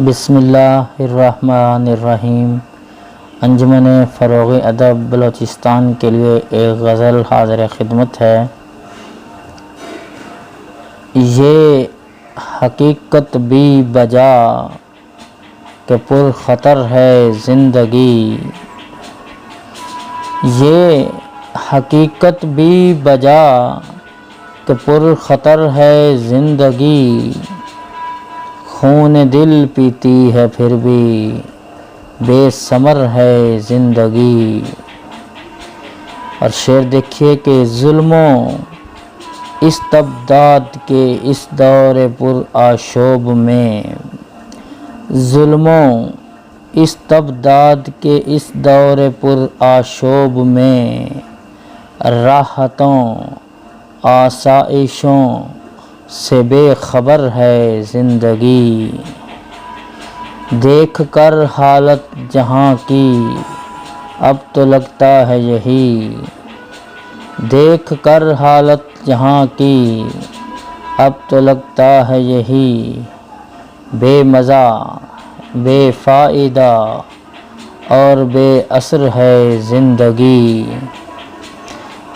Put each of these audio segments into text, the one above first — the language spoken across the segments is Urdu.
بسم اللہ الرحمن الرحیم۔ انجمن فروغ ادب بلوچستان کے لیے ایک غزل حاضر خدمت ہے۔ یہ حقیقت بھی بجا کہ پر خطر ہے زندگی، یہ حقیقت بھی بجا کہ پر خطر ہے زندگی، خون دل پیتی ہے پھر بھی بے ثمر ہے زندگی۔ اور شعر دیکھیے کہ ظلموں استبداد کے اس دور پر آشوب میں، ظلموں استبداد کے اس دور پر آشوب میں، راحتوں آسائشوں سے بے خبر ہے زندگی۔ دیکھ کر حالت جہاں کی اب تو لگتا ہے یہی، دیکھ کر حالت جہاں کی اب تو لگتا ہے یہی، بے مزہ بے فائدہ اور بے اثر ہے زندگی۔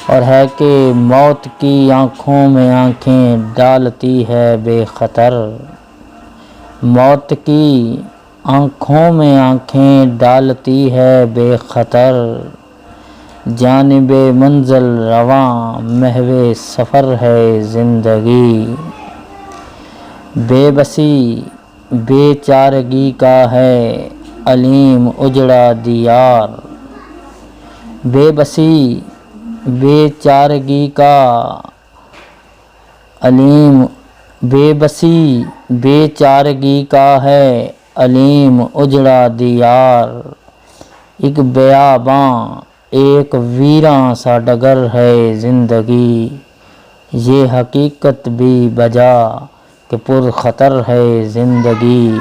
اور ہے کہ موت کی آنکھوں میں آنکھیں ڈالتی ہے بے خطر، موت کی آنکھوں میں آنکھیں ڈالتی ہے بے خطر، جانب منزل رواں محو سفر ہے زندگی۔ بے بسی بے چارگی کا ہے علیم اجڑا دیار، بے بسی بے چارگی کا علیم، بے بسی بے چارگی کا ہے علیم اجڑا دیار، ایک بیاباں ایک ویراں سا ڈگر ہے زندگی، یہ حقیقت بھی بجا کہ پر خطر ہے زندگی۔